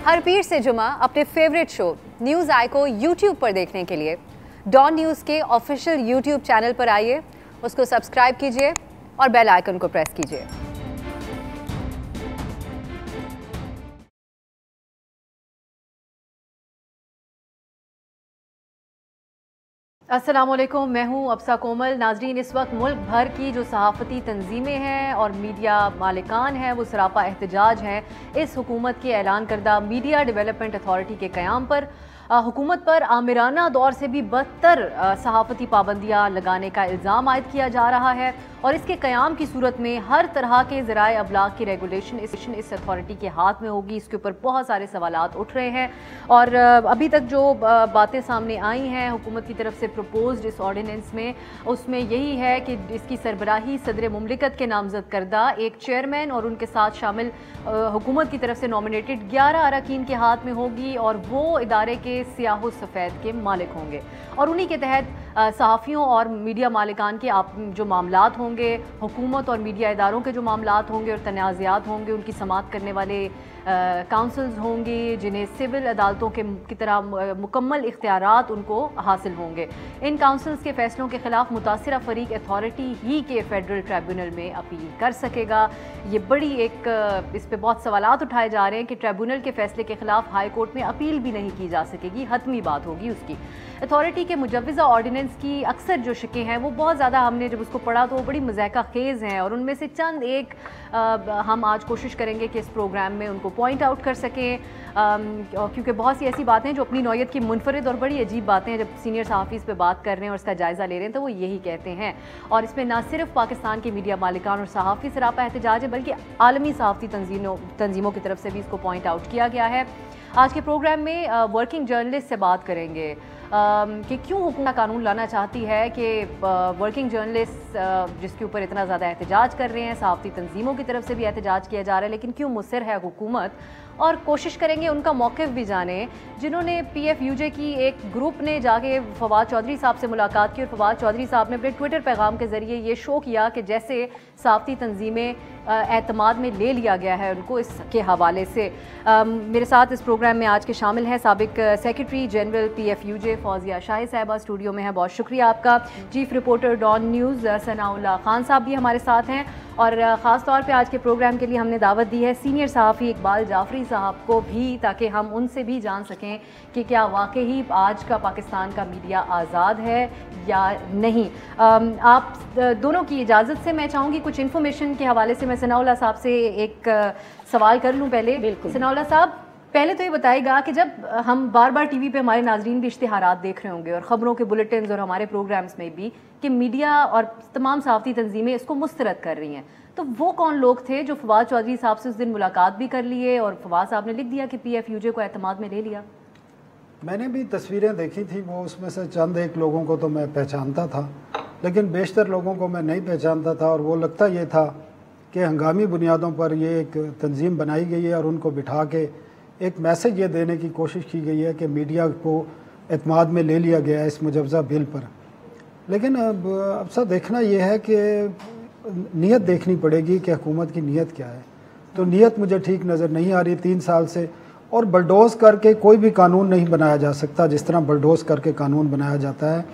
हर पीर से जुमा अपने फेवरेट शो न्यूज़ आई को यूट्यूब पर देखने के लिए डॉन न्यूज़ के ऑफिशियल यूट्यूब चैनल पर आइए, उसको सब्सक्राइब कीजिए और बेल आइकन को प्रेस कीजिए। अस्सलामुअलैकुम, मैं हूं अफसा कोमल। नाजरीन, इस वक्त मुल्क भर की जो सहाफ़ती तंजीमें हैं और मीडिया मालिकान हैं वो सरापा एहतजाज हैं इस हुकूमत के ऐलान करदा मीडिया डेवलपमेंट अथॉरिटी के क़याम पर। हुकूमत पर आमिराना दौर से भी बदतर सहाफ़ती पाबंदियाँ लगाने का इल्ज़ाम आयद किया जा रहा है और इसके क़याम की सूरत में हर तरह के ज़राए अबलाग की रेगुलेशन इस अथॉरिटी के हाथ में होगी। इसके ऊपर बहुत सारे सवालात उठ रहे हैं और अभी तक जो बातें सामने आई हैं हुकूमत की तरफ से प्रपोज्ड इस ऑर्डिनेंस में, उसमें यही है कि इसकी सरबराही सदर मुमलिकत के नामजद करदा एक चेयरमैन और उनके साथ शामिल हुकूमत की तरफ से नॉमिनेटेड 11 अरकान के हाथ में होगी और वो इदारे के सियाह सफ़ेद के मालिक होंगे और उन्हीं के तहत सहाफ़ियों और मीडिया मालिकान के जो मामलात होंगे, हुकूमत और मीडिया इदारों के जो मामलात होंगे और तनाज़ात होंगे, उनकी समाअत करने वाले काउंसिल्स होंगी जिन्हें सिविल अदालतों की तरह मुकम्मल इख्तियारात उनको हासिल होंगे। इन काउंसिल्स के फ़ैसलों के ख़िलाफ़ मुतासिरा फ़रीक अथॉरिटी ही के फेडरल ट्रिब्यूनल में अपील कर सकेगा। ये बड़ी इस पर बहुत सवालात उठाए जा रहे हैं कि ट्रिब्यूनल के फ़ैसले के ख़िलाफ़ हाई कोर्ट में अपील भी नहीं की जा सकेगी, हतमी बात होगी उसकी। अथॉरिटी के मुजव्वज़ा ऑर्डिनेंस की अक्सर जो शिकें हैं वो बहुत ज़्यादा, हमने जब उसको पढ़ा तो वो बड़ी मज़ाक़ा ख़ेज़ हैं और उनमें से चंद एक हम आज कोशिश करेंगे कि इस प्रोग्राम में उनको पॉइंट आउट कर सकें, क्योंकि बहुत सी ऐसी बातें जो अपनी नौयत की मुनफरिद और बड़ी अजीब बातें हैं। जब सीनियर सहाफ़ी इस पर बात कर रहे हैं और इसका जायज़ा ले रहे हैं तो वो यही कहते हैं और इसमें ना सिर्फ पाकिस्तान के मीडिया मालिकान और सहाफ़ी सरापा एहतजाज है बल्कि आलमी सहाफ़ती तंजीमों की तरफ से भी इसको पॉइंट आउट किया गया है। आज के प्रोग्राम में वर्किंग जर्नलिस्ट से बात करेंगे कि क्यों हुकूमत कानून लाना चाहती है कि वर्किंग जर्नलिस्ट जिसके ऊपर इतना ज़्यादा एहतजाज कर रहे हैं, सहाफ़ती तंजीमों की तरफ से भी एहतजाज किया जा रहा है, लेकिन क्यों मुसर है हुकूमत। और कोशिश करेंगे उनका मौक़िफ़ भी जाने जिन्होंने PFUJ की एक ग्रुप ने जाके फवाद चौधरी साहब से मुलाकात की और फवाद चौधरी साहब ने अपने ट्विटर पैगाम के ज़रिए ये शो किया कि जैसे सहाफ़ती तंजीमें एतमाद में ले लिया गया है उनको, इसके हवाले से। मेरे साथ इस प्रोग्राम में आज के शामिल हैं साबिक secretary general PFUJ Fauzia Shahi साहिबा स्टूडियो में है, बहुत शुक्रिया आपका। Chief reporter Dawn News Sanaullah Khan साहब भी हमारे साथ हैं और ख़ास तौर पे आज के प्रोग्राम के लिए हमने दावत दी है सीनियर सहाफ़ी इकबाल जाफरी साहब को भी, ताकि हम उनसे भी जान सकें कि क्या वाकई आज का पाकिस्तान का मीडिया आज़ाद है या नहीं। आप दोनों की इजाज़त से मैं चाहूँगी कुछ इन्फॉर्मेशन के हवाले से मैं सनाउल्लाह साहब से एक सवाल कर लूँ पहले। बिल्कुल सनाउल्लाह साहब, पहले तो ये बताइएगा कि जब हम बार बार TV पे हमारे नाजरीन भी इश्तिहारात देख रहे होंगे और ख़बरों के बुलेटिन और हमारे प्रोग्राम्स में भी कि मीडिया और तमाम सहाफ़ती तंजीमें इसको मुस्तरद कर रही हैं, तो वो कौन लोग थे जो फवाद चौधरी साहब से उस दिन मुलाकात भी कर लिए और फवाद साहब ने लिख दिया कि PFUJ को एतमाद में ले लिया? मैंने भी तस्वीरें देखी थी, वो उसमें से चंद एक लोगों को तो मैं पहचानता था, लेकिन बेशतर लोगों को मैं नहीं पहचानता था और वो लगता ये था कि हंगामी बुनियादों पर ये एक तंजीम बनाई गई है और उनको बिठा के एक मैसेज ये देने की कोशिश की गई है कि मीडिया को एतमाद में ले लिया गया है इस मुजव्वज़ा बिल पर। लेकिन अब सा देखना यह है कि नीयत देखनी पड़ेगी कि हुकूमत की नीयत क्या है। तो नीयत मुझे ठीक नज़र नहीं आ रही 3 साल से, और बलडोज़ करके कोई भी कानून नहीं बनाया जा सकता जिस तरह बलडोज़ करके कानून बनाया जाता है।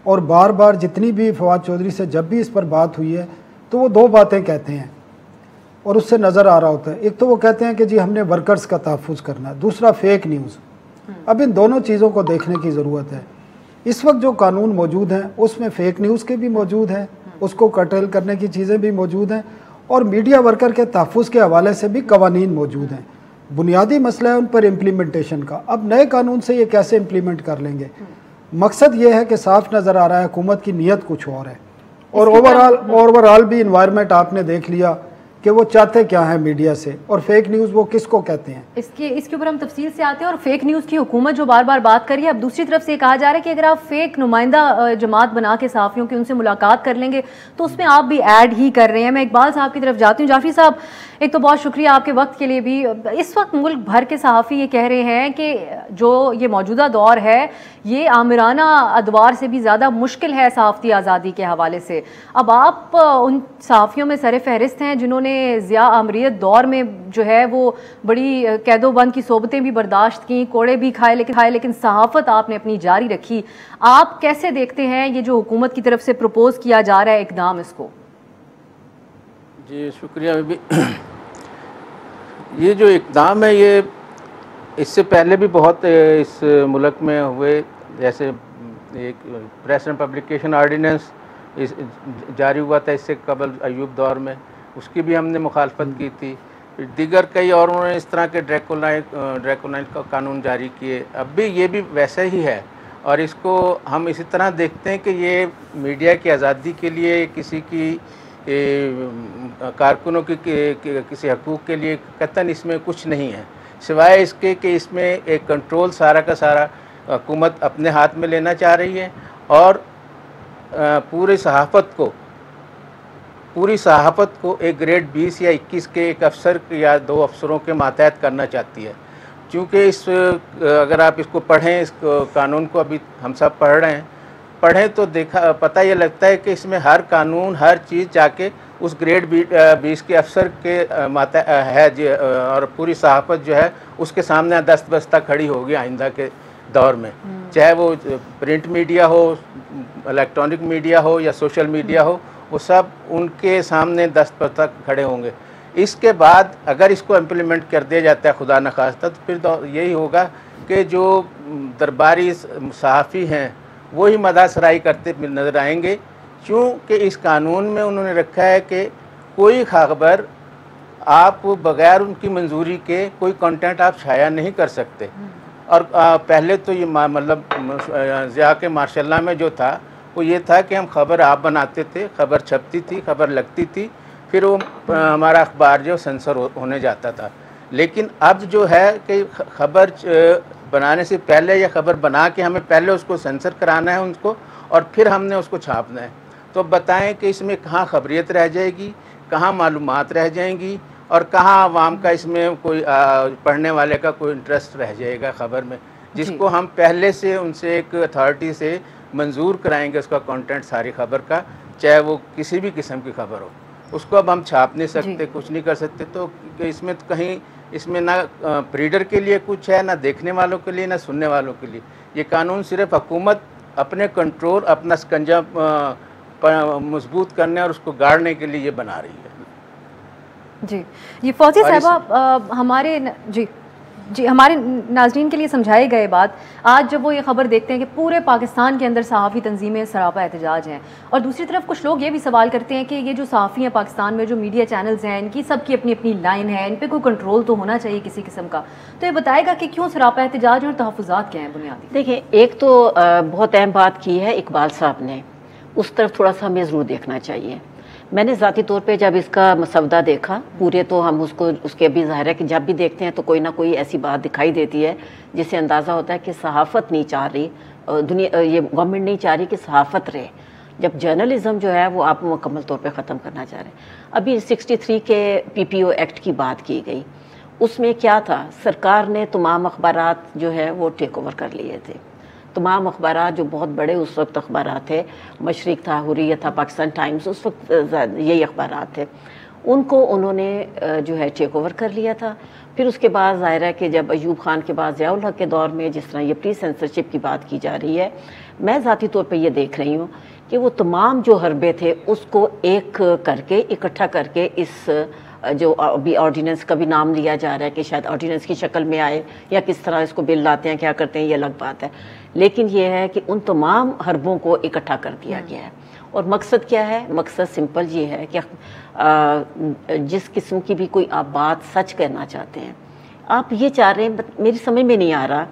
और बार बार जितनी भी फवाद चौधरी से जब भी इस पर बात हुई है तो वो 2 बातें कहते हैं और उससे नज़र आ रहा होता है। एक तो वो कहते हैं कि जी हमने वर्कर्स का तहफ़्फ़ुज़ करना है, दूसरा फेक न्यूज़। अब इन दोनों चीज़ों को देखने की ज़रूरत है। इस वक्त जो कानून मौजूद हैं उसमें फ़ेक न्यूज़ के भी मौजूद हैं, उसको कर्टेल करने की चीज़ें भी मौजूद हैं और मीडिया वर्कर के तहफ़्फ़ुज़ के हवाले से भी कवानीन मौजूद हैं। बुनियादी मसला है उन पर इम्प्लीमेंटेशन का। अब नए कानून से ये कैसे इम्प्लीमेंट कर लेंगे? मकसद ये है कि साफ नज़र आ रहा है हुकूमत की नीयत कुछ और है और ओवरऑल भी इन्वायरमेंट आपने देख लिया कि वो चाहते क्या है मीडिया से, और फेक न्यूज़ वो किसको कहते हैं। इसके ऊपर हम तफसील से आते हैं। और फेक न्यूज़ की हुकूमत जो बार बार बात करी है, अब दूसरी तरफ से कहा जा रहा है कि अगर आप फेक नुमाइंदा जमात बना के सहाफ़ियों की उनसे मुलाकात कर लेंगे तो उसमें आप भी ऐड ही कर रहे हैं। मैं इकबाल साहब की तरफ जाती हूँ। जाफरी साहब, एक तो बहुत शुक्रिया आपके वक्त के लिए भी। इस वक्त मुल्क भर के सहाफ़ी ये कह रहे हैं कि जो ये मौजूदा दौर है ये आमिराना अदवार से भी ज़्यादा मुश्किल है सहाफ़ती आज़ादी के हवाले से। अब आप उन सहाफ़ियों में सर फहरिस्त हैं जिन्होंने आपने ज़िया आमरीत दौर में जो है वो बड़ी कैदोबंद की सोबतें भी बर्दाश्त की, कोड़े भी खाए, लेकिन सहाफ़त आपने अपनी जारी रखी। आप कैसे देखते हैं ये जो हुकूमत की तरफ से प्रपोज किया जा रहा है इकदाम इसको? जी शुक्रिया बीबी। ये जो इकदाम है ये इससे पहले भी बहुत इस मुल्क में हुए, जैसे एक प्रेस एंड पब्लिकेशन ऑर्डिनेंस इस जारी हुआ था इससे कबल अयूब दौर में, उसकी भी हमने मुखालफत की थी। दीगर कई और उन्होंने इस तरह के ड्रैकोनाइट का कानून जारी किए। अब भी ये भी वैसा ही है और इसको हम इसी तरह देखते हैं कि ये मीडिया की आज़ादी के लिए, किसी की कारकुनों की किसी हकूक़ के लिए कतन इसमें कुछ नहीं है, सिवाय इसके कि इसमें एक कंट्रोल सारा का सारा हुकूमत अपने हाथ में लेना चाह रही है और पूरी सहाफ़त को एक ग्रेड 20 या 21 के एक अफसर या 2 अफसरों के मातहत करना चाहती है। क्योंकि अगर आप इसको पढ़ें, इस कानून को अभी हम सब पढ़ें तो पता ये लगता है कि इसमें हर कानून, हर चीज़ जाके उस ग्रेड 20 के अफसर के माता है और पूरी सहाफ़त जो है उसके सामने दस्तबस्ता खड़ी होगी आइंदा के दौर में, चाहे वो प्रिंट मीडिया हो, इलेक्ट्रॉनिक मीडिया हो या सोशल मीडिया हो, वो सब उनके सामने दस्तबस्ता खड़े होंगे। इसके बाद अगर इसको इम्प्लीमेंट कर दिया जाता है खुदा न खास्ता, तो फिर यही होगा कि जो दरबारी सहाफ़ी हैं वही मदासराई करते नज़र आएंगे, क्योंकि इस कानून में उन्होंने रखा है कि कोई खबर आप बग़ैर उनकी मंजूरी के कोई कंटेंट आप शाया नहीं कर सकते। और पहले तो ये मतलब ज़िया के मार्शल्ला में जो था वो ये था कि हम खबर आप बनाते थे, खबर छपती थी, खबर लगती थी, फिर वो हमारा अखबार जो सेंसर होने जाता था। लेकिन अब जो है कि खबर बनाने से पहले या खबर बना के हमें पहले उसको सेंसर कराना है उनको और फिर हमने उसको छापना है। तो बताएं कि इसमें कहाँ खबरियत रह जाएगी, कहाँ मालूमात रह जाएंगी और कहाँ आवाम का इसमें कोई पढ़ने वाले का कोई इंटरेस्ट रह जाएगा खबर में, जिसको हम पहले से उनसे एक अथॉरिटी से मंजूर कराएंगे उसका कंटेंट सारी खबर का, चाहे वो किसी भी किस्म की खबर हो। उसको अब हम छाप नहीं सकते, कुछ नहीं कर सकते। तो इसमें तो कहीं इसमें ना रीडर के लिए कुछ है, ना देखने वालों के लिए, ना सुनने वालों के लिए। ये कानून सिर्फ हुकूमत अपने कंट्रोल, अपना शिकंजा मजबूत करने और उसको गाड़ने के लिए ये बना रही है। जी, ये फौजी साहबा हमारे नाज़रीन के लिए समझाई गए बात, आज जब वो ये खबर देखते हैं कि पूरे पाकिस्तान के अंदर सहाफ़ी तंजीमें सरापा एहतजाज हैं, और दूसरी तरफ कुछ लोग ये भी सवाल करते हैं कि ये जो सहाफ़ी हैं पाकिस्तान में, जो मीडिया चैनल्स हैं, इनकी सबकी अपनी अपनी लाइन है, इन पर कोई कंट्रोल तो होना चाहिए किसी किस्म का। तो ये बताएगा कि क्यों सरापा एहतजाज और तहफ़्फ़ुज़ात क्या हैं बुनियादी? देखिए, एक तो बहुत अहम बात की है इकबाल साहब ने, उस तरफ थोड़ा सा हमें ज़रूर देखना चाहिए। मैंने ज़ाती तौर पे जब इसका मसवदा देखा पूरे, तो हम उसके भी ज़ाहिर है कि जब भी देखते हैं तो कोई ना कोई ऐसी बात दिखाई देती है जिससे अंदाज़ा होता है कि सहाफ़त नहीं चाह रही, दुनिया ये गवर्नमेंट नहीं चाह रही कि सहाफ़त रहे, जब जर्नलिज़म जो है वो आप मुकम्मल तौर पे ख़त्म करना चाह रहे हैं। अभी 63 के PPO एक्ट की बात की गई, उसमें क्या था, सरकार ने तमाम अखबारात जो है वो टेक ओवर कर लिए थे। तमाम अखबारात जो बहुत बड़े उस वक्त अखबारात थे, मशरिक था, हुर्रियत था, पाकिस्तान टाइम्स, उस वक्त यही अखबारात थे, उनको उन्होंने जो है टेक ओवर कर लिया था। फिर उसके बाद ज़ाहिर है कि जब अयूब खान के बाद ज़िया उल हक के दौर में जिस तरह ये प्री सेंसरशिप की बात की जा रही है, मैं ज़ाती तौर पे ये देख रही हूँ कि वो तमाम जो हरबे थे उसको एक करके, इकट्ठा करके, इस जो अभी ऑर्डिनेंस का भी नाम लिया जा रहा है कि शायद ऑर्डिनेंस की शक्ल में आए या किस तरह इसको बिल लाते हैं, क्या करते हैं, ये अलग बात है। लेकिन ये है कि उन तमाम हरबों को इकट्ठा कर दिया गया है। और मकसद क्या है? मकसद सिंपल ये है कि जिस किस्म की भी कोई आप बात सच कहना चाहते हैं, आप ये चाह रहे हैं, मेरी समझ में नहीं आ रहा,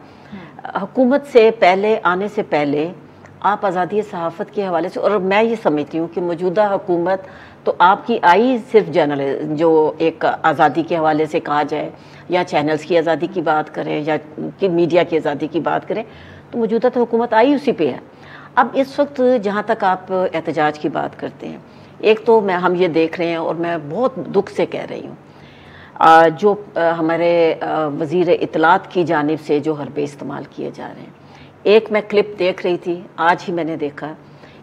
हुकूमत से पहले आने से पहले आप आज़ादी सहाफ़त के हवाले से, और मैं ये समझती हूँ कि मौजूदा हुकूमत तो आपकी आई सिर्फ जर्नल जो एक आज़ादी के हवाले से कहा जाए, या चैनल्स की आज़ादी की बात करें या कि मीडिया की आज़ादी की बात करें, तो मौजूदा तो हुकूमत आई उसी पे है। अब इस वक्त जहाँ तक आप एहतजाज की बात करते हैं, एक तो हम ये देख रहे हैं और मैं बहुत दुख से कह रही हूँ, जो हमारे वज़ीर इत्तलात की जानिब से जो हरबे इस्तेमाल किए जा रहे हैं। एक मैं क्लिप देख रही थी, आज ही मैंने देखा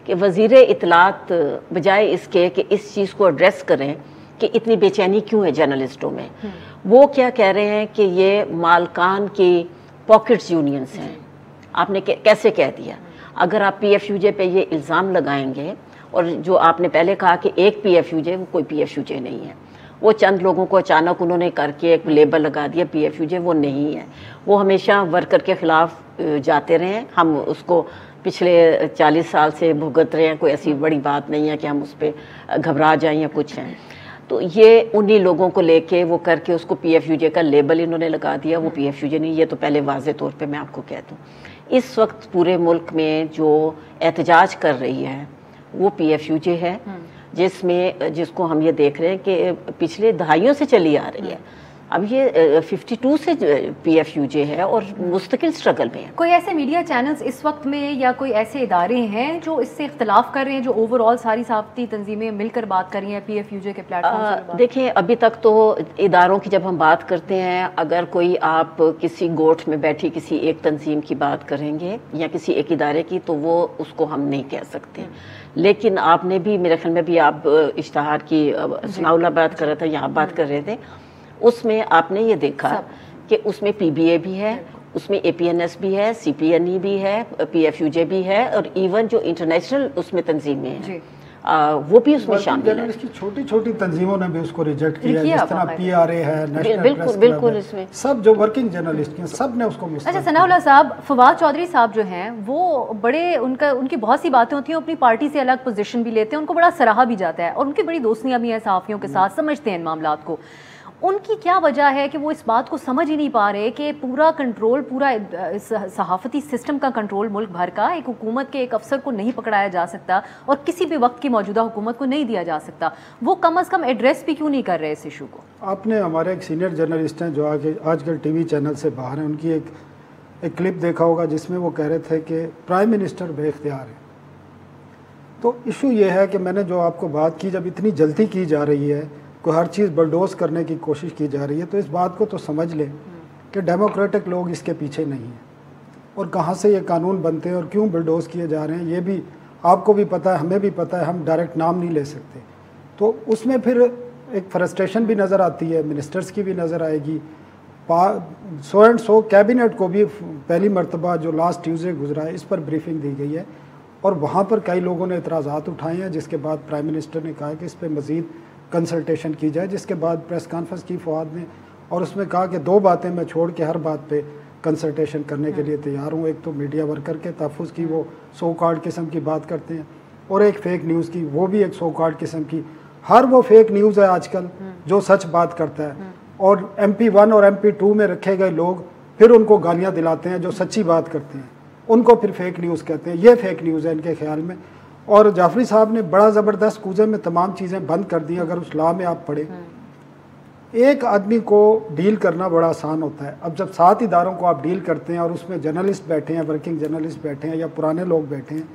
कि वज़ीर इत्तलात बजाय इसके कि इस चीज़ को एड्रेस करें कि इतनी बेचैनी क्यों है जर्नलिस्टों में। वो क्या कह रहे हैं कि ये मालकान की पॉकेट्स यूनियंस हैं। आपने कैसे कह दिया? अगर आप PFUJ पे ये इल्ज़ाम लगाएंगे, और जो आपने पहले कहा कि एक PFUJ, वो कोई PFUJ नहीं है, वो चंद लोगों को अचानक उन्होंने करके एक लेबल लगा दिया PFUJ, वो नहीं है। वो हमेशा वर्कर के ख़िलाफ़ जाते रहे हैं, हम उसको पिछले 40 साल से भुगत रहे हैं, कोई ऐसी बड़ी बात नहीं है कि हम उस पर घबरा जाएं या कुछ हैं। तो ये उन्हीं लोगों को लेके वो करके उसको PFUJ का लेबल इन्होंने लगा दिया, वो PFUJ नहीं। ये तो पहले वाज़े तौर पे मैं आपको कह दूँ, इस वक्त पूरे मुल्क में जो एहतजाज कर रही है वो PFUJ है, जिसको हम ये देख रहे हैं कि पिछले दहाइयों से चली आ रही है। अब ये 52 से PFUJ है और मुस्तकिल स्ट्रगल में है। कोई ऐसे मीडिया चैनल्स इस वक्त में या कोई ऐसे इदारे हैं जो इससे इख्तलाफ कर रहे हैं, जो ओवरऑल सारी सहाफ़ती तंजीमें मिलकर बात कर रही हैं PFUJ के प्लेटफॉर्म? देखिए, अभी तक तो इदारों की जब हम बात करते हैं, अगर कोई आप किसी गोठ में बैठी किसी एक तंजीम की बात करेंगे या किसी एक इदारे की, तो वो उसको हम नहीं कह सकते। लेकिन आपने भी, मेरे ख्याल में भी आप इश्तहार की सनाउल्लाह बात कर रहे थे, यहाँ बात कर रहे थे, उसमें आपने ये देखा कि उसमें PBA भी है, उसमें APNS भी है, CPNE भी है, PFUJ भी है, और इवन जो इंटरनेशनल उसमें तंजीमें हैं वो भी उसमें शामिल है। इसकी छोटी छोटी तंजीमों ने भी उसको रिजेक्ट किया, जिस तरह PRA है, नेशनल प्रेस बिल्कुल है, इसमें सब जो वर्किंग जर्नलिस्ट हैं सब ने उसको मिस। अच्छा, सनाउल्लाह साहब, फवाद चौधरी साहब जो हैं वो बड़े, उनकी बहुत सी बातें होती हैं, अपनी पार्टी से अलग पोजीशन भी लेते हैं, उनको बड़ा सराहा भी जाता है और उनकी बड़ी दोस्तियां भी हैं सहाफ़ियों के साथ, समझते हैं इन मामलात को। उनकी क्या वजह है कि वो इस बात को समझ ही नहीं पा रहे कि पूरा कंट्रोल, पूरा सहाफ़ती सिस्टम का कंट्रोल मुल्क भर का एक हुकूमत के एक अफसर को नहीं पकड़ाया जा सकता और किसी भी वक्त की मौजूदा हुकूमत को नहीं दिया जा सकता। वो कम अज़ कम एड्रेस भी क्यों नहीं कर रहे इस इशू को? आपने, हमारे एक सीनियर जर्नलिस्ट हैं जो आजकल TV चैनल से बाहर हैं, उनकी एक क्लिप देखा होगा जिसमें वो कह रहे थे कि प्राइम मिनिस्टर बेख्तियार है। तो इशू ये है कि मैंने जो आपको बात की, जब इतनी जल्दी की जा रही है, को हर चीज़ बलडोज करने की कोशिश की जा रही है, तो इस बात को तो समझ लें कि डेमोक्रेटिक लोग इसके पीछे नहीं हैं और कहाँ से ये कानून बनते हैं और क्यों बलडोज किए जा रहे हैं, ये भी आपको भी पता है, हमें भी पता है, हम डायरेक्ट नाम नहीं ले सकते। तो उसमें फिर एक फ्रस्ट्रेशन भी नज़र आती है, मिनिस्टर्स की भी नज़र आएगी। सो एंड सो कैबिनेट को भी पहली मरतबा जो लास्ट ट्यूसडे गुजरा है, इस पर ब्रीफिंग दी गई है और वहाँ पर कई लोगों ने एतराज़ात उठाए हैं, जिसके बाद प्राइम मिनिस्टर ने कहा कि इस पर मज़ीद कंसल्टेशन की जाए, जिसके बाद प्रेस कॉन्फ्रेंस की फवाद ने, और उसमें कहा कि 2 बातें मैं छोड़ के हर बात पे कंसल्टेशन करने के लिए तैयार हूँ। एक तो मीडिया वर्कर के तहफ़्फ़ुज़ की, वो सो कॉल्ड किस्म की बात करते हैं, और एक फ़ेक न्यूज़ की, वो भी एक सो कॉल्ड किस्म की। हर वो फेक न्यूज़ है आजकल जो सच बात करता है, और MP1 और MP2 में रखे गए लोग फिर उनको गालियाँ दिलाते हैं जो सच्ची बात करते हैं, उनको फिर फेक न्यूज़ कहते हैं। ये फेक न्यूज़ है इनके ख्याल में। और जाफरी साहब ने बड़ा ज़बरदस्त कूजे में तमाम चीज़ें बंद कर दी। अगर उस लॉ में आप पढ़े, एक आदमी को डील करना बड़ा आसान होता है। अब जब 7 इदारों को आप डील करते हैं और उसमें जर्नलिस्ट बैठे हैं, वर्किंग जर्नलिस्ट बैठे हैं या पुराने लोग बैठे हैं,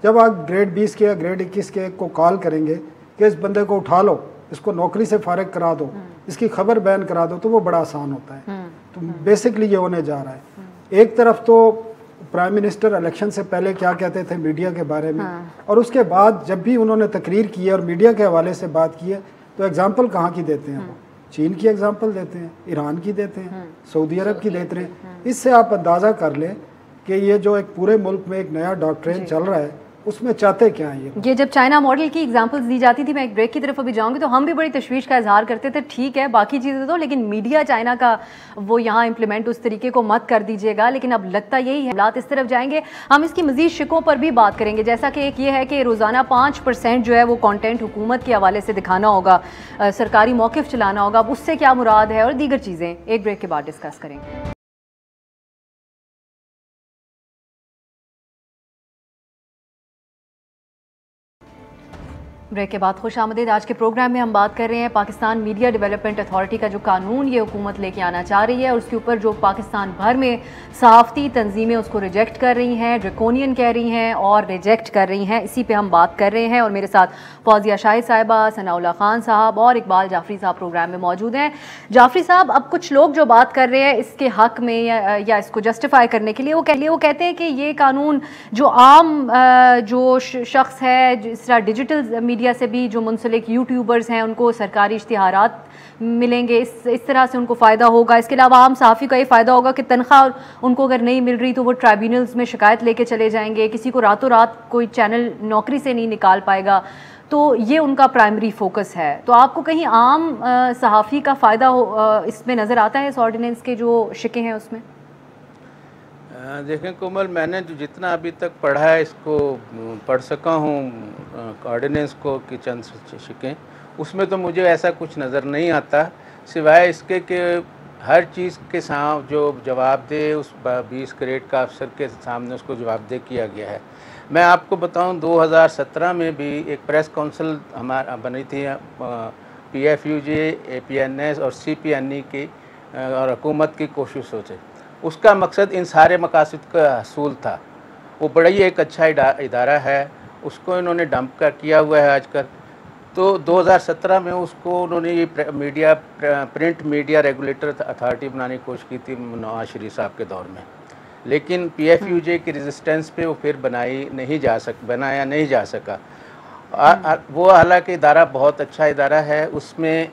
जब आप ग्रेड 20 के या ग्रेड 21 के एक को कॉल करेंगे कि इस बंदे को उठा लो, इसको नौकरी से फारिग करा दो, इसकी खबर बयान करा दो, तो वो बड़ा आसान होता है। तो बेसिकली ये होने जा रहा है। एक तरफ तो प्राइम मिनिस्टर इलेक्शन से पहले क्या कहते थे मीडिया के बारे में, और उसके बाद जब भी उन्होंने तकरीर की है और मीडिया के हवाले से बात की है, तो एग्जाम्पल कहाँ की देते हैं? वो चीन की एग्जाम्पल देते हैं, ईरान की देते हैं, सऊदी अरब की देते हैं। इससे आप अंदाज़ा कर लें कि ये जो एक पूरे मुल्क में एक नया डॉक्ट्रिन चल रहा है, उसमें चाहते क्या है ये जब चाइना मॉडल की एग्जांपल्स दी जाती थी, मैं एक ब्रेक की तरफ अभी जाऊंगी, तो हम भी बड़ी तशवीश का इजहार करते थे, ठीक है बाकी चीज़ें तो, लेकिन मीडिया चाइना का वो यहाँ इंप्लीमेंट उस तरीके को मत कर दीजिएगा। लेकिन अब लगता यही है, हालात इस तरफ जाएंगे। हम इसकी मजीद शिकों पर भी बात करेंगे, जैसा कि एक ये है कि रोज़ाना 5% जो है वो कॉन्टेंट हुकूमत के हवाले से दिखाना होगा, सरकारी मौक़िफ़ चलाना होगा। अब उससे क्या मुराद है और दीगर चीज़ें एक ब्रेक के बाद डिस्कस करेंगे। ब्रेक के बाद खुश आमदीद। आज के प्रोग्राम में हम बात कर रहे हैं पाकिस्तान मीडिया डेवलपमेंट अथॉरिटी का जो कानून ये हुकूमत लेके आना चाह रही है और उसके ऊपर जो पाकिस्तान भर में सहाफ़ती तंजीमें उसको रिजेक्ट कर रही हैं, ड्रैकोनियन कह रही हैं और रिजेक्ट कर रही हैं, इसी पे हम बात कर रहे हैं। और मेरे साथ फौजिया शाहिद साहिबा, सनाउल्लाह खान साहब और इकबाल जाफरी साहब प्रोग्राम में मौजूद हैं। जाफरी साहब, अब कुछ लोग जो बात कर रहे हैं इसके हक में या इसको जस्टिफाई करने के लिए, वो कहते हैं कि ये कानून जो आम जो शख्स है, जिस तरह डिजिटल मीडिया से भी जो मुंसलिक यूट्यूबर्स हैं उनको सरकारी इश्तिहारात मिलेंगे, इस तरह से उनको फ़ायदा होगा। इसके अलावा आम सहाफ़ी का ये फ़ायदा होगा कि तनख्वाह उनको अगर नहीं मिल रही तो वो ट्राइब्यूनल्स में शिकायत लेके चले जाएंगे, किसी को रातों रात कोई चैनल नौकरी से नहीं निकाल पाएगा। तो ये उनका प्राइमरी फोकस है। तो आपको कहीं आम सहाफ़ी का फ़ायदा इसमें नज़र आता है, इस ऑर्डिनेंस के जो शिकें हैं उसमें? देखें कोमल, मैंने जो जितना अभी तक पढ़ा है, इसको पढ़ सका हूँ ऑर्डिनेंस को कि चंद शिकें, उसमें तो मुझे ऐसा कुछ नज़र नहीं आता, सिवाय इसके कि हर चीज़ के साथ जो जवाब दे उस 20 ग्रेड का अफसर के सामने उसको जवाबदेह किया गया है। मैं आपको बताऊं 2017 में भी एक प्रेस काउंसिल हमारा बनी थी PFUJ, APNS और CPNE की और हुकूमत की कोशिशों से। उसका मकसद इन सारे मकासद का हसूल था। वो बड़ा ही एक अच्छा इदारा है, उसको इन्होंने डंप का किया हुआ है आजकल। तो 2017 में उसको उन्होंने ये प्रिंट मीडिया रेगुलेटर अथॉरिटी बनाने की कोशिश की थी नवाज शरीफ साहब के दौर में, लेकिन PFUJ की रेजिस्टेंस पे वो फिर बनाया नहीं जा सका। वो हालांकि इदारा बहुत अच्छा इदारा है, उसमें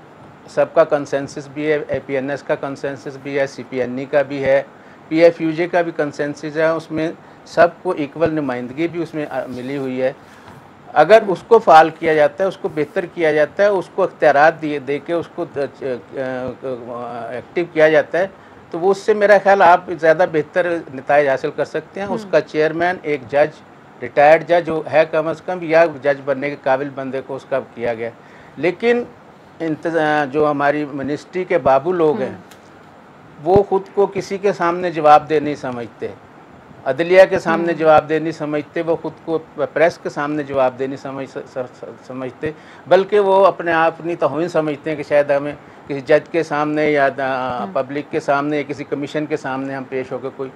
सबका कंसेंसस भी है, APNS का कंसेंसस भी है, CPNE का भी है, PFUJ का भी कंसेंसस है, उसमें सबको इक्वल नुमाइंदगी भी उसमें मिली हुई है। अगर उसको फ़ाल किया जाता है, उसको बेहतर किया जाता है, उसको इख्तियारात दे के उसको एक्टिव किया जाता है, तो वो उससे मेरा ख्याल आप ज़्यादा बेहतर नताइज हासिल कर सकते हैं। उसका चेयरमैन एक जज, रिटायर्ड जज जो है कम अज़ कम, या जज बनने के काबिल बंदे को उसका किया गया। लेकिन जो हमारी मिनिस्ट्री के बाबू लोग हैं वो ख़ुद को किसी के सामने जवाबदेह नहीं समझते, अदलिया के सामने जवाबदेह नहीं समझते, वो ख़ुद को प्रेस के सामने जवाबदेह नहीं समझते, बल्कि वो अपनी तौहीन समझते हैं कि शायद हमें किसी जज के सामने या पब्लिक के सामने या किसी कमीशन के सामने हम पेश होकर कोई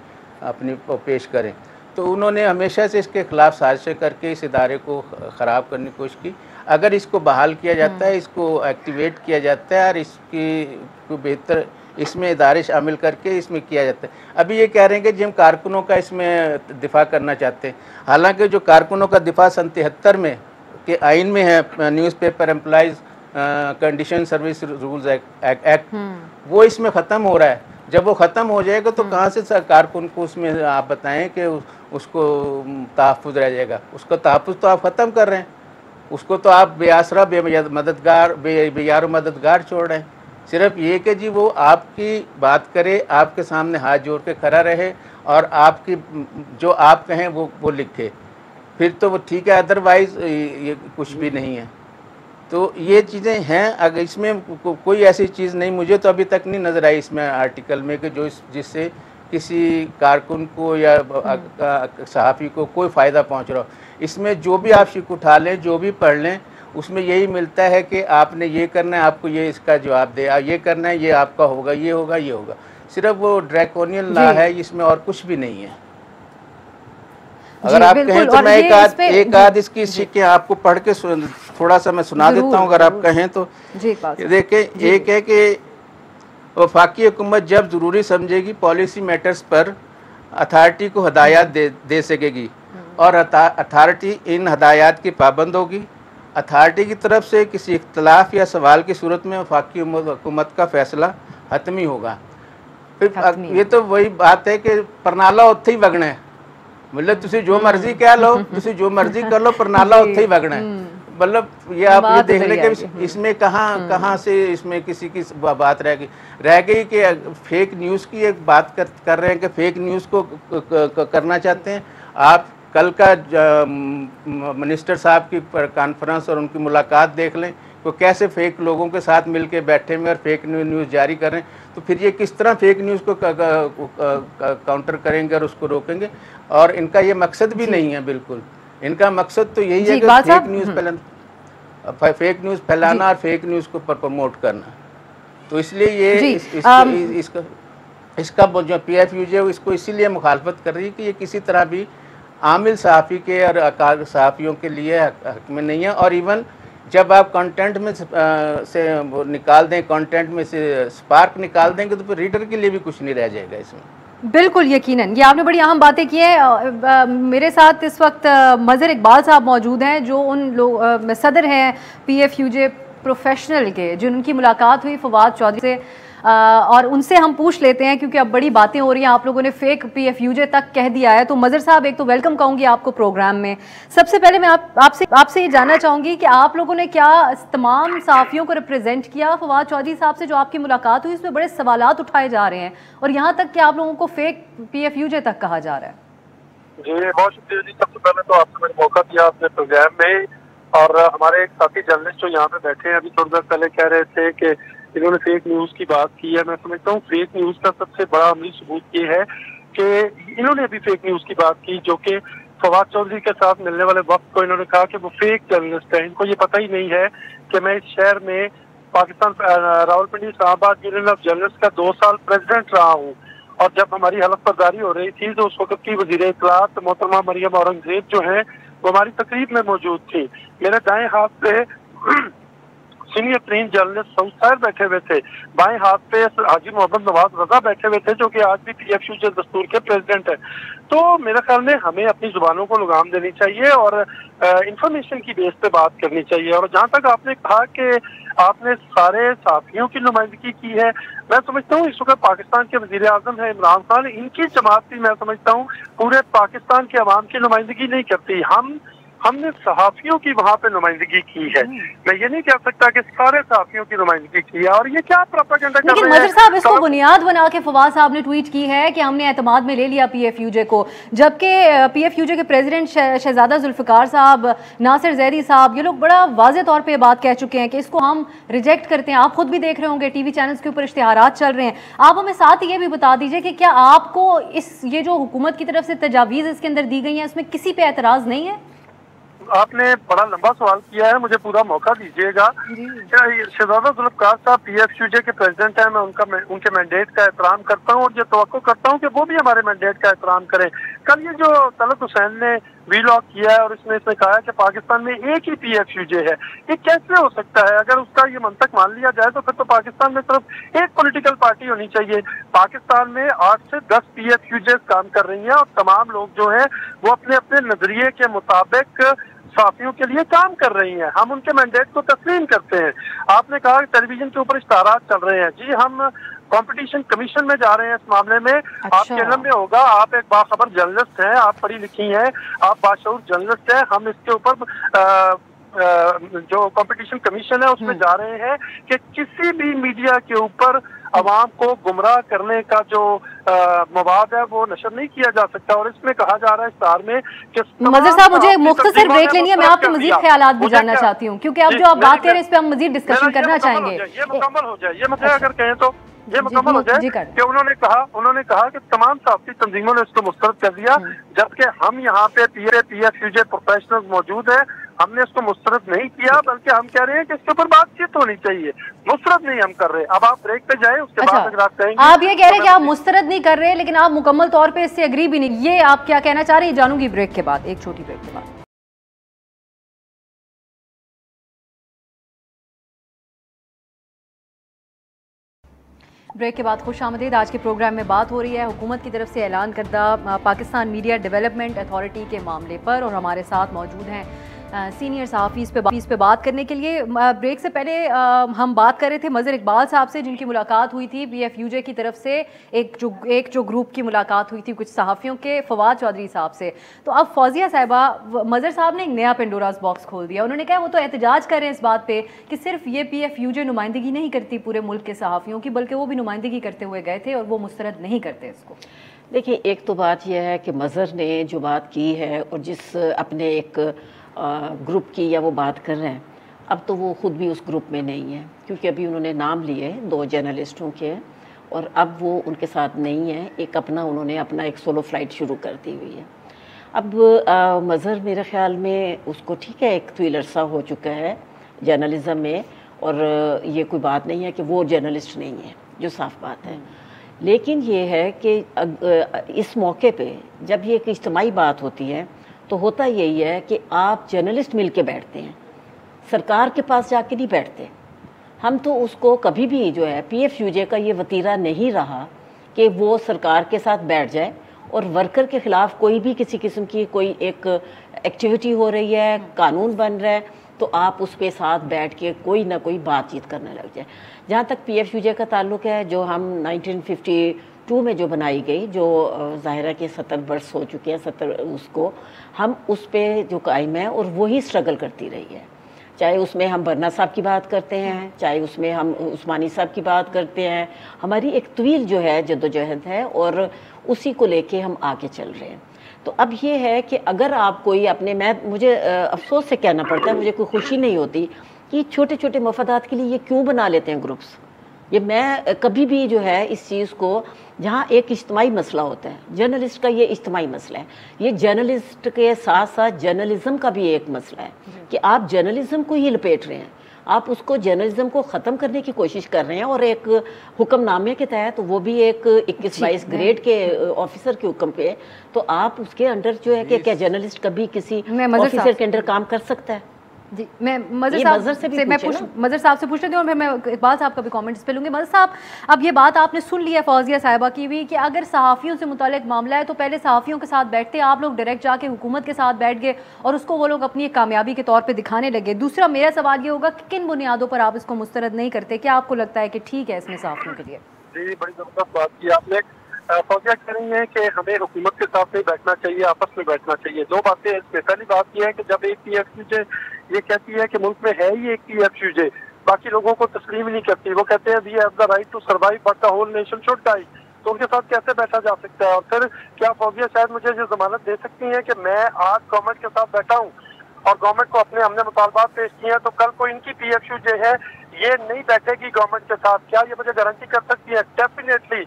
अपनी पेश करें। तो उन्होंने हमेशा से इसके ख़िलाफ़ साजिशें करके इस इदारे को ख़राब करने की कोशिश की। अगर इसको बहाल किया जाता है, इसको एक्टिवेट किया जाता है और इसकी बेहतर इसमें इदारे शामिल करके इसमें किया जाता है। अभी ये कह रहे हैं कि जिन कारकुनों का इसमें दिफा करना चाहते हैं, हालांकि जो कारकुनों का दिफा सन 73 में के आइन में है, newspaper employees condition service rules act, वो इसमें ख़त्म हो रहा है। जब वो ख़त्म हो जाएगा तो कहाँ से कारकुन को उसमें आप बताएं कि उसको तहफ़्फ़ुज़ रह जाएगा? उसका तहफ़्फ़ुज़ तो आप ख़त्म कर रहे हैं, उसको तो आप बेआसरा बेयार मददगार छोड़ रहे हैं। सिर्फ ये कि जी वो आपकी बात करे, आपके सामने हाथ जोड़ के खड़ा रहे और आपकी जो आप कहें वो लिखे, फिर तो वो ठीक है, अदरवाइज़ ये कुछ भी नहीं है। तो ये चीज़ें हैं। अगर इसमें कोई ऐसी चीज़ नहीं, मुझे तो अभी तक नहीं नज़र आई इसमें आर्टिकल में कि जो जिससे किसी कारकुन को या सहाफ़ी को कोई फ़ायदा पहुंच रहा हो। इसमें जो भी आप शिक उठा लें, जो भी पढ़ लें, उसमें यही मिलता है कि आपने ये करना है, आपको ये इसका जवाब दे, ये करना है, ये आपका होगा, ये होगा, ये होगा। सिर्फ वो ड्रैकोनियन लॉ है, इसमें और कुछ भी नहीं है। अगर आप कहें तो मैं एक आध इसकी शिकें आपको पढ़ के थोड़ा सा मैं सुना देता हूँ, अगर आप कहें तो। देखें, एक है कि वफाकी हुकूमत जब ज़रूरी समझेगी पॉलिसी मैटर्स पर अथॉरिटी को हदायत दे सकेगी और अथॉरिटी इन हदायत की पाबंद होगी। अथॉरिटी की तरफ से किसी इख्तलाफ या सवाल की सूरत में वफाकी हुकूमत का फैसला हतमी होगा। फिर ये तो वही बात है कि परनाला उत्थे ही वगना है, मतलब तुसी जो मर्जी कह लो, तुसी जो मर्जी कर लो, परनाला उत्थे ही वगना है। मतलब ये आप ये देख लें कि इसमें कहाँ से इसमें किसी की बात रह गई कि फेक न्यूज़ की एक बात कर रहे हैं कि फेक न्यूज़ को करना चाहते हैं आप। कल का मिनिस्टर साहब की कॉन्फ्रेंस और उनकी मुलाकात देख लें, वो कैसे फेक लोगों के साथ मिलके बैठे हुए और फेक न्यूज़ जारी कर रहे हैं। तो फिर ये किस तरह फेक न्यूज़ को काउंटर करेंगे और उसको रोकेंगे? और इनका ये मकसद भी नहीं है बिल्कुल। इनका मकसद तो यही है कि फेक न्यूज़ फैलाना और फेक न्यूज़ को प्रमोट करना। तो इसलिए ये इसका जो PFUJ इसको इसीलिए मुखालफत कर रही है कि ये किसी तरह भी आमिल सहाफ़ी के और सहाफ़ियों के लिए हक में नहीं है। और इवन जब आप कंटेंट में से निकाल दें, कंटेंट में से स्पार्क निकाल देंगे तो फिर रीडर के लिए भी कुछ नहीं रह जाएगा इसमें। बिल्कुल यकीनन, ये आपने बड़ी अहम बातें की हैं। मेरे साथ इस वक्त मज़हर इकबाल साहब मौजूद हैं जो उन लोग सदर हैं PFUJ प्रोफेशनल के, जिनकी मुलाकात हुई फवाद चौधरी से, और उनसे हम पूछ लेते हैं क्योंकि अब बड़ी बातें हो रही हैं, आप लोगों ने फेक PFUJ तक कह दिया है। तो मज़हर साहब, एक तो वेलकम कहूँगी आपको प्रोग्राम में। सबसे पहले मैं आपसे ये जानना चाहूँगी कि आप लोगों ने क्या तमाम सहाफ़ियों को रिप्रेजेंट किया? फवाद चौधरी साहब से जो आपकी मुलाकात हुई उसमें बड़े सवालात उठाए जा रहे हैं और यहाँ तक कि आप लोगों को फेक PFUJ तक कहा जा रहा है। जी बहुत शुक्रिया जी। सबसे पहले तो आपने मुझे मौका दिया अपने प्रोग्राम में, और हमारे एक साथी जर्नलिस्ट जो यहाँ पे बैठे हैं अभी थोड़ी देर पहले कह रहे थे कि इन्होंने फेक न्यूज की बात की है। मैं समझता हूँ फेक न्यूज का सबसे बड़ा अमली सबूत ये है कि इन्होंने अभी फेक न्यूज की बात की, जो कि फवाद चौधरी के साथ मिलने वाले वक्त को इन्होंने कहा कि वो फेक जर्नलिस्ट है। इनको ये पता ही नहीं है कि मैं इस शहर में Pakistan Rawalpindi Islamabad union of journalist का 2 साल प्रेसिडेंट रहा हूँ, और जब हमारी हलफ बर्दारी हो रही थी तो उस वक्त की वजीर इत्तलात मोहतरमा मरियम औरंगजेब जो है वो हमारी तकरीब में मौजूद थी। मेरे दाएं हाथ पे सीनियर तरीन जर्नलिस्ट सऊद साहब बैठे हुए थे, बाएं हाथ पे हाजी मोहम्मद नवाज रजा बैठे हुए थे जो कि आज भी PFUJ दस्तूर के प्रेसिडेंट है। तो मेरे ख्याल में हमें अपनी जुबानों को लगाम देनी चाहिए और इंफॉर्मेशन की बेस पे बात करनी चाहिए। और जहाँ तक आपने कहा कि आपने सारे साथियों की नुमाइंदगी की है, मैं समझता हूँ इस वक्त पाकिस्तान के वजीर आजम है इमरान खान, इनकी जमात भी मैं समझता हूँ पूरे पाकिस्तान के अवाम की नुमाइंदगी नहीं करती। हमने सहाफियों की वहाँ पे नुमाइंदगी की है। मैं ये नहीं कह सकता कि सारे सहाफियों की नुमाइंदगी की है। और ये क्या प्रोपेगेंडा कर रहे हैं? मज़हर साहब, इसको बुनियाद बना के फवाद साहब ने ट्वीट की है कि हमने एतमाद में ले लिया PFUJ को, जबकि PFUJ के प्रेसिडेंट शहजादा जुल्फ़िकार साहब, नासिर जैदी साहब, ये लोग बड़ा वाज़े तौर पर बात कह चुके हैं कि इसको हम रिजेक्ट करते हैं। आप खुद भी देख रहे होंगे TV चैनल्स के ऊपर इश्तिहारात चल रहे हैं। आप हमें साथ ये भी बता दीजिए कि क्या आपको ये जो हुकूमत की तरफ से तजावीज़ इसके अंदर दी गई हैं इसमें किसी पे एतराज़ नहीं है? आपने बड़ा लंबा सवाल किया है, मुझे पूरा मौका दीजिएगा। शहजादा जुल्फ़िकार साहब PFUJ के प्रेसिडेंट हैं, मैं उनके मैंडेट का एहतराम करता हूँ और ये तवक्को करता हूँ कि वो भी हमारे मैंडेट का एहतराम करें। कल ये जो तलत हुसैन ने वीलॉग किया है और इसमें कहा है कि पाकिस्तान में एक ही PFUJ है, ये कैसे हो सकता है? अगर उसका ये मंतक मान लिया जाए तो फिर तो पाकिस्तान में सिर्फ एक पॉलिटिकल पार्टी होनी चाहिए। पाकिस्तान में 8 से 10 PFUJ काम कर रही हैं और तमाम लोग जो है वो अपने अपने नजरिए के मुताबिक साथियों के लिए काम कर रही हैं। हम उनके मैंडेट को तस्लीम करते हैं। आपने कहा कि टेलीविजन के ऊपर इश्तारात चल रहे हैं। जी, हम कंपटीशन कमीशन में जा रहे हैं इस मामले में। अच्छा। आपके इल्म में होगा, आप एक बाखबर जर्नलिस्ट हैं, आप पढ़ी लिखी हैं, आप बाशऊर जर्नलिस्ट हैं। हम इसके ऊपर जो कंपटीशन कमीशन है उसमें जा रहे हैं कि किसी भी मीडिया के ऊपर अवाम को गुमराह करने का जो मवाद है वो नशर नहीं किया जा सकता। और इसमें कहा जा रहा है इस्तार में कि मज़हर साहब, मुझे मुख्तसर ब्रेक लेनी है, मैं आपके मजीद ख्यालात भी जानना चाहती हूँ क्योंकि अब जो आप बात कर रहे हैं इस पर हम मजीद डिस्कशन करना चाहेंगे। ये मुकम्मल हो जाए, ये मतलब अगर कहें तो ये मुकम्मल हो जाए कि उन्होंने कहा कि तमाम सहाफ़ी तंजीमों ने इसको मुस्तरद कर दिया, जबकि हम यहाँ पे PFUJ प्रोफेशनल मौजूद है, हमने इसको मुस्तरद नहीं किया, बल्कि हम कह रहे हैं कि इसके ऊपर बातचीत होनी चाहिए। मुस्तरद नहीं हम कर रहे। अब आप ब्रेक पे जाएं, उसके बाद अगर आप कहेंगे। आप ये कह रहे हैं कि आप मुस्तरद नहीं कर रहे, लेकिन आप मुकम्मल तौर पे इससे एग्री भी नहीं, ये आप क्या कहना चाह रहे हैं? जानूंगी ब्रेक के बाद, एक छोटी ब्रेक के बाद। ब्रेक के बाद खुश आमदीद। आज के प्रोग्राम में बात हो रही है हुकूमत की तरफ से ऐलान करदा पाकिस्तान मीडिया डेवलपमेंट अथॉरिटी के मामले पर, और हमारे साथ मौजूद हैं सीनियर सहाफ़ी इस पे बात करने के लिए। ब्रेक से पहले हम बात कर रहे थे मज़हर इकबाल साहब से, जिनकी मुलाकात हुई थी PFUJ की तरफ से। एक जो ग्रुप की मुलाकात हुई थी कुछ सहाफ़ियों के, फवाद चौधरी साहब से। तो अब फौजिया साहिबा, मज़हर साहब ने एक नया पेंडोरास बॉक्स खोल दिया। उन्होंने कहा वो तो एहतजाज कर रहे हैं इस बात पर कि सिर्फ ये PFUJ नुमाइंदगी नहीं करती पूरे मुल्क के सहाफ़ियों की, बल्कि वो भी नुमाइंदगी करते हुए गए थे और वो मुस्तरद नहीं करते इसको। देखिए, एक तो बात यह है कि मज़हर ने जो बात की है और जिस अपने एक ग्रुप की या वो बात कर रहे हैं, अब तो वो ख़ुद भी उस ग्रुप में नहीं है, क्योंकि अभी उन्होंने नाम लिए 2 जर्नलिस्टों के और अब वो उनके साथ नहीं है। एक उन्होंने अपना एक सोलो फ्लाइट शुरू कर दी हुई है। अब मज़हर मेरे ख़्याल में उसको ठीक है, एक तवील अरसा हो चुका है जर्नलिज़म में, और ये कोई बात नहीं है कि वो जर्नलिस्ट नहीं है, जो साफ़ बात है। लेकिन ये है कि इस मौके पे जब ये एक इज्तिमाई बात होती है तो होता यही है कि आप जर्नलिस्ट मिल के बैठते हैं, सरकार के पास जाके नहीं बैठते। हम तो उसको कभी भी जो है PFUJ का ये वतीरा नहीं रहा कि वो सरकार के साथ बैठ जाए और वर्कर के खिलाफ कोई भी किसी किस्म की कोई एक एक्टिविटी हो रही है, कानून बन रहा है, तो आप उसके साथ बैठ के कोई ना कोई बातचीत करने लग जाए। जहाँ तक PFUJ का ताल्लुक है, जो हम 1952 में जो बनाई गई, जो ज़ाहिर के 70 वर्ष हो चुके हैं, 70 उसको हम उस पर जो कायम है और वही स्ट्रगल करती रही है। चाहे उसमें हम बरना साहब की बात करते हैं, चाहे उसमें हम उस्मानी साहब की बात करते हैं, हमारी एक तवील जो है जद्दोजहद है और उसी को लेके हम आगे चल रहे हैं। तो अब ये है कि अगर आप कोई अपने, मुझे अफसोस से कहना पड़ता है, मुझे कोई खुशी नहीं होती कि छोटे छोटे मफादात के लिए ये क्यों बना लेते हैं ग्रुप्स। ये मैं कभी भी जो है इस चीज़ को, जहाँ एक इज्तिमाई मसला होता है, जर्नलिस्ट का ये इज्तिमाई मसला है, ये जर्नलिस्ट के साथ साथ जर्नलिज्म का भी एक मसला है कि आप जर्नलिज्म को ही लपेट रहे हैं, आप उसको जर्नलिज्म को ख़त्म करने की कोशिश कर रहे हैं। और एक हुक्मनामे के तहत, वो भी एक 21-22 ग्रेड के ऑफिसर के हुक्म पे, तो आप उसके अंडर जो है कि क्या जर्नलिस्ट कभी किसी ऑफिसर के अंडर काम कर सकता है? जी, मैं मज़र साहब से पूछ रही हूँ और फिर मैं इकबाल साहब का भी कमेंट इस पे लूँगी। मज़र साहब, अब ये बात आपने सुन ली है फौजिया साहिबा की भी कि अगर सहाफ़ियों से मुताल्लिक़ मामला है तो पहले सहाफ़ियों के साथ बैठते, आप लोग डायरेक्ट जाके हुकूमत के साथ बैठ गए और उसको वो लोग अपनी एक कामयाबी के तौर पर दिखाने लगे। दूसरा मेरा सवाल ये होगा कि किन बुनियादों पर आप इसको मुस्तरद नहीं करते? क्या आपको लगता है कि ठीक है इसमें सहाफ़ियों के लिए? जी, बड़ी ज़बरदस्त बात की आपने। फौजिया कह रही है कि हमें हुकूमत के साथ नहीं बैठना चाहिए, आपस में बैठना चाहिए। दो बातें इसमें। पहली बात यह है कि जब एक PFUJ ये कहती है कि मुल्क में है ही एक PFUJ, बाकी लोगों को तस्लीम नहीं करती, वो कहते हैं we have the right to survive but the whole nation should die, तो उनके साथ कैसे बैठा जा सकता है? और फिर क्या फौजिया शायद मुझे ये जमानत दे सकती है कि मैं आज गवर्नमेंट के साथ बैठा हूँ और गवर्नमेंट को हमने मुतालबात पेश किए हैं, तो कल को इनकी PFUJ है ये नहीं बैठेगी गवर्नमेंट के साथ? क्या ये मुझे गारंटी कर सकती है? Definitely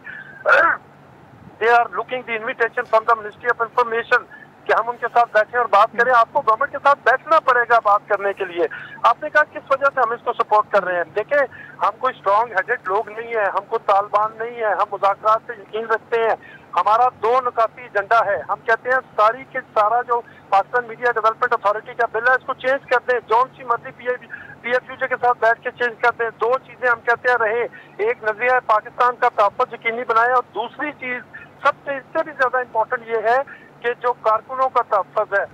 they are looking the invitation from the ministry of information कि हम उनके साथ बैठे और बात करें। आपको गवर्नमेंट के साथ बैठना पड़ेगा बात करने के लिए। आपने कहा किस वजह से हम इसको सपोर्ट कर रहे हैं। देखें, हम कोई स्ट्रॉन्ग हेडेड लोग नहीं है, हमको तालिबान नहीं है, हम मुज़ाकरात पे यकीन रखते हैं। हमारा 2 नुकाती एजेंडा है। हम कहते हैं सारा जो पाकिस्तान मीडिया डेवलपमेंट अथॉरिटी का बिल है इसको चेंज कर दें, जौन सी मर्जी PFUJ के साथ बैठ के चेंज कर दें। 2 चीजें हम कहते हैं रहे, एक नजरिया पाकिस्तान का तहफ़्फ़ुज़ यकीनी बनाए और दूसरी चीज सबसे इससे भी ज्यादा इम्पोर्टेंट ये है कि जो कारकुनों का तहफ़्फ़ुज़ है।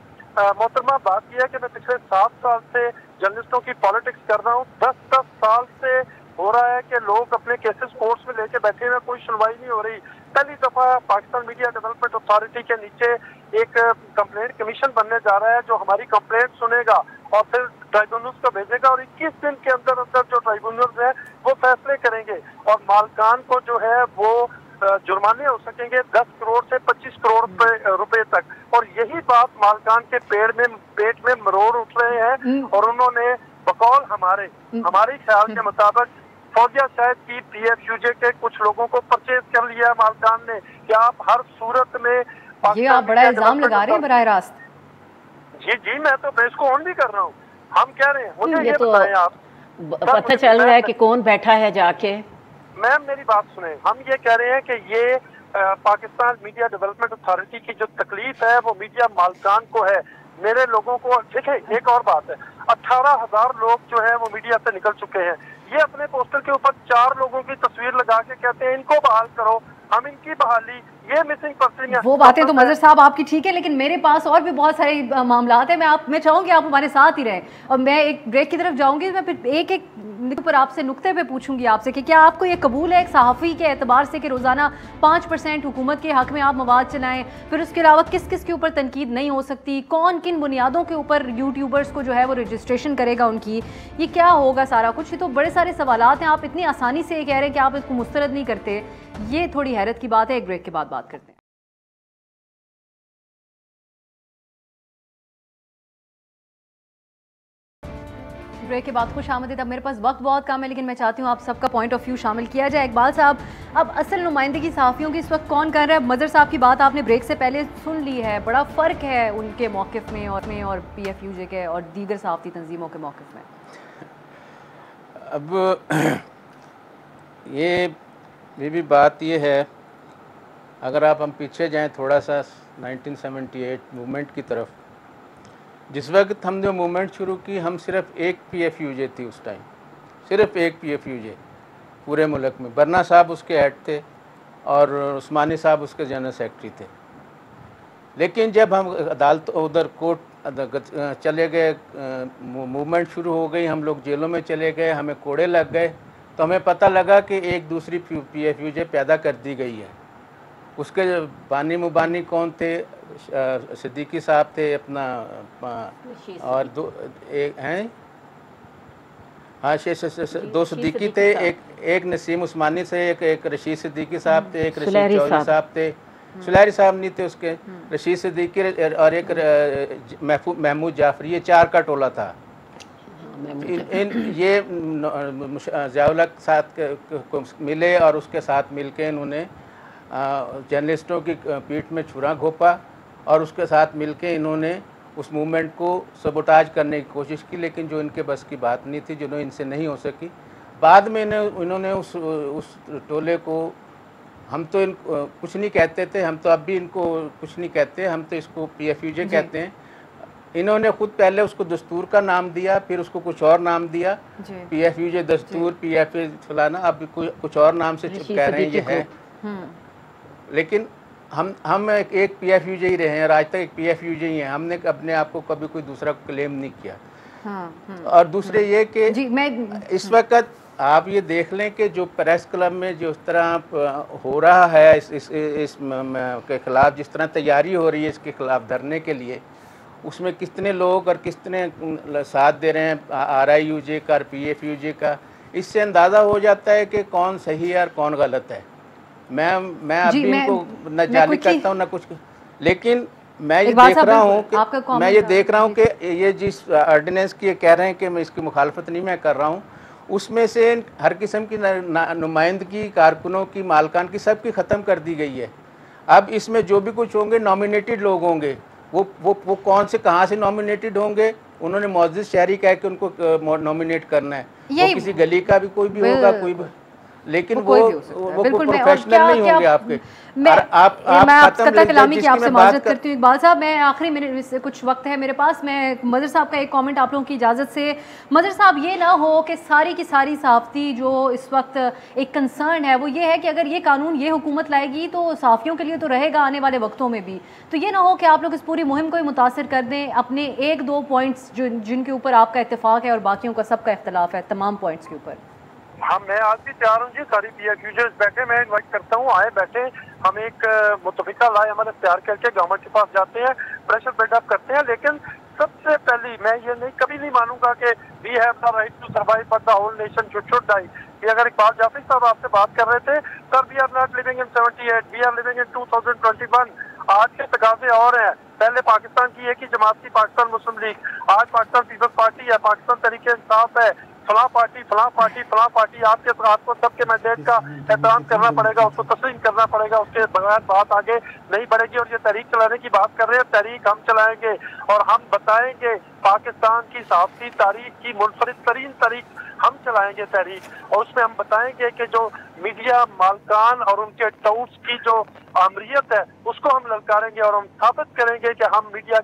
मोहतरमा, बात यह है कि मैं पिछले 7 साल से जर्नलिस्टों की पॉलिटिक्स कर रहा हूँ। 10 साल से हो रहा है कि लोग अपने केसेस कोर्ट्स में लेके बैठे हैं, कोई सुनवाई नहीं हो रही। पहली दफा पाकिस्तान मीडिया डेवलपमेंट अथॉरिटी के नीचे एक कंप्लेंट कमीशन बनने जा रहा है जो हमारी कंप्लेंट सुनेगा और फिर ट्राइब्यूनल्स को भेजेगा और 21 दिन के अंदर अंदर जो ट्राइब्यूनल्स हैं वो फैसले करेंगे और मालकान को जो है वो जुर्माने हो सकेंगे 10 करोड़ से 25 करोड़ रुपए तक। और यही बात मालकान के पेट में मरोड़ उठ रहे हैं और उन्होंने बकौल हमारे ख्याल के मुताबिक फौजिया शायद की PFUJ के कुछ लोगों को परचेज कर लिया मालकान ने कि आप हर सूरत में ये आप बड़ा इल्जाम लगा रहे हैं बराह रास्त। जी, मैं तो इसको ऑन भी कर रहा हूँ। हम कह रहे हैं, मुझे ये तो बताएं आप, पता चल रहा है कि कौन बैठा है जाके। मैम मेरी बात सुने, हम ये कह रहे हैं कि ये पाकिस्तान मीडिया डेवलपमेंट अथॉरिटी की जो तकलीफ है वो मीडिया मालकान को है, मेरे लोगों को। देखें, एक और बात है, 18,000 लोग जो है वो मीडिया से निकल चुके हैं। ये अपने पोस्टर के ऊपर 4 लोगों की तस्वीर लगा के कहते हैं इनको बहाल करो, हम इनकी बहाली, ये मिसिंग पर्सन। वो बातें तो मज़र साहब आपकी ठीक है, लेकिन मेरे पास और भी बहुत सारे मामलात हैं। मैं चाहूँगी आप हमारे साथ ही रहें और मैं एक ब्रेक की तरफ जाऊँगी। मैं फिर एक पर आपसे नुक्ते पे पूछूंगी आपसे कि क्या आपको ये कबूल है एक सहाफ़ी के एतबार से कि रोज़ाना 5% हुकूमत के हक़ में आप मवाद चलाएं, फिर उसके अलावा किस किस के ऊपर तनकीद नहीं हो सकती, कौन किन बुनियादों के ऊपर यूट्यूबर्स को जो है वो रजिस्ट्रेशन करेगा उनकी, ये क्या होगा सारा कुछ? ये तो बड़े सारे सवालात हैं। आप इतनी आसानी से कह रहे हैं कि आप इसको मुस्तरद नहीं करते, ये थोड़ी हैरत की बात है। एक ब्रेक के बाद बात करते हैं। ब्रेक के बाद खुश आमदीद। अब मेरे पास वक्त बहुत कम है लेकिन मैं चाहती हूँ आप सबका पॉइंट ऑफ व्यू शामिल किया जाए। इकबाल साहब, अब असल नुमाइंदगी सहाफ़ियों की इस वक्त कौन कर रहा है? मज़र साहब की बात आपने ब्रेक से पहले सुन ली है, बड़ा फ़र्क है उनके मौक़िफ़ में और PFUJ के और दीगर सहाफ़ती तंजीमों के मौक़िफ़ में। अब ये भी बात ये है, अगर आप हम पीछे जाएं थोड़ा सा 1978 मूवमेंट की तरफ, जिस वक्त हमने जो मूवमेंट शुरू की, हम सिर्फ एक PFUJ थी उस टाइम, सिर्फ एक PFUJ पूरे मुल्क में। बरना साहब उसके हेड थे और उस्मानी साहब उसके जनरल सेक्रेटरी थे। लेकिन जब हम अदालत उधर कोर्ट चले गए, मूवमेंट शुरू हो गई, हम लोग जेलों में चले गए, हमें कोड़े लग गए, तो हमें पता लगा कि एक दूसरी PFUJ पैदा कर दी गई है। उसके बानी मुबानी कौन थे? सिद्दीकी साहब थे अपना, और दो एक हैं, हाँ दो सिद्दीकी थे, एक नसीम उस्मानी से, एक रशीद सिद्दीकी साहब थे, एक रशीद चौधरी साहब थे, सुलहरी साहब नहीं थे उसके, रशीद सिद्दीकी और एक महमूद जाफरी, ये 4 का टोला था। ये ज़ियाउल हक साथ को मिले और उसके साथ मिलके इन्होंने जर्नलिस्टों की पीठ में छुरा घोंपा और उसके साथ मिलके इन्होंने उस मूवमेंट को सबोटाज करने की कोशिश की, लेकिन जो इनके बस की बात नहीं थी, जो इनसे नहीं हो सकी। बाद में इन्होंने उस टोले को, हम तो इनको कुछ नहीं कहते थे, हम तो अब भी इनको कुछ नहीं कहते, हम तो इसको PFUJ कहते हैं। इन्होंने खुद पहले उसको दस्तूर का नाम दिया, फिर उसको कुछ और नाम दिया, PFUJ दस्तूर, PFA फलाना, अब कुछ और नाम से कह रहे हैं ये है। लेकिन हम एक PFUJ ही रहे हैं और आज तक एक PFUJ ही हैं। हमने अपने आप को कभी कोई दूसरा क्लेम नहीं किया। और दूसरे ये कि इस वक्त आप ये देख लें कि जो प्रेस क्लब में जो इस तरह हो रहा है, इस के खिलाफ जिस तरह तैयारी हो रही है इसके खिलाफ धरने के लिए, उसमें कितने लोग और कितने साथ दे रहे हैं RIUJ का और PFUJ का, इससे अंदाज़ा हो जाता है कि कौन सही है और कौन गलत है। मैं अभी इनको न जाली करता हूँ न कुछ, लेकिन मैं ये देख रहा हूँ कि ये जिस ऑर्डिनेंस की कह रहे हैं कि मैं इसकी मुखालफत नहीं मैं कर रहा हूँ, उसमें से हर किस्म की नुमाइंदगी कारकुनों की, मालकान की, सब की ख़त्म कर दी गई है। अब इसमें जो भी कुछ होंगे नॉमिनेटेड लोग होंगे, वो कौन से कहाँ से नॉमिनेटेड होंगे, उन्होंने मौजूद शहरी कह के उनको नॉमिनेट करना है। वो किसी गली का भी कोई भी होगा, कोई भी, लेकिन वो प्रोफेशनल नहीं होंगे आपके। मैं आपका कलामी की आपसे माजरत करती हूँ इकबाल साहब, मैं आखिरी मिनट से कुछ वक्त है मेरे पास, मैं मदर साहब का एक कमेंट आप लोगों की इजाज़त से। मदर साहब, ये ना हो कि सारी की सारी सहाफ़ती जो इस वक्त एक कंसर्न है वो ये है कि अगर ये कानून ये हुकूमत लाएगी तो सहाफ़ियों के लिए तो रहेगा आने वाले वक्तों में भी, तो ये ना हो कि आप लोग इस पूरी मुहिम को ही मुतासर कर दें अपने 1-2 पॉइंट्स जिनके ऊपर आपका इत्तेफाक है और बाकियों का सबका इख्तलाफ है, तमाम पॉइंट्स के ऊपर। हाँ, मैं आज भी तैयार हूँ जी, सारी PFUJs बैठे, मैं इन्वाइट करता हूँ, आए बैठे, हम एक मुतफिका लाए हमारे तैयार करके गवर्नमेंट के पास जाते हैं, प्रेशर बिल्डअप करते हैं। लेकिन सबसे पहले मैं ये कभी नहीं मानूंगा कि we have the right to survive but the whole nation should die. कि अगर इकबाल जाफरी साहब आपसे बात कर रहे थे, sir we are not living in 78, we are living in 2021। आज के तकाजे और हैं। पहले पाकिस्तान की एक ही जमात थी, पाकिस्तान मुस्लिम लीग, आज पाकिस्तान पीपल्स पार्टी है, पाकिस्तान तरीके इंसाफ है, फलां पार्टी फलां पार्टी फलां पार्टी। आपको सबके मैंडेट का एहतराम करना पड़ेगा, उसको तस्लीम करना पड़ेगा, उसके बगैर बात आगे नहीं बढ़ेगी। और ये तहरीक चलाने की बात कर रहे हैं, तहरीक हम चलाएंगे और हम बताएंगे पाकिस्तान की सहाफ़ती तारीख की मुनफरिद तरीन तारीख हम चलाएंगे तहरीक, और उसमें हम बताएंगे कि जो मीडिया मालकान और उनके टाउट्स की जो आमरीत है उसको हम ललकारेंगे और हम साबित करेंगे कि हम मीडिया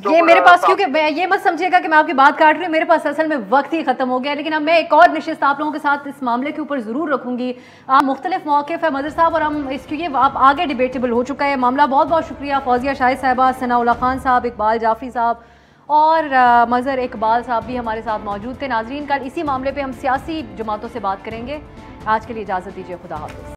ये मेरे पास, क्योंकि ये मत समझिएगा कि मैं आपकी बात काट रही हूँ, मेरे पास असल में वक्त ही खत्म हो गया, लेकिन अब मैं एक और नशिस्त आप लोगों के साथ इस मामले के ऊपर ज़रूर रखूंगी। मुख्तलिफ मौक़िफ़ है मदर साहब और हम इसके आप आगे डिबेटेबल हो चुका है मामला। बहुत बहुत शुक्रिया फौजिया शाहिद साहिबा, सनाउल्लाह खान साहब, इकबाल जाफरी साहब और मज़हर इकबाल साहब भी हमारे साथ मौजूद थे। नाजरीन, कल इसी मामले पर हम सियासी जमातों से बात करेंगे। आज के लिए इजाज़त दीजिए, खुदा हाफ़िज़।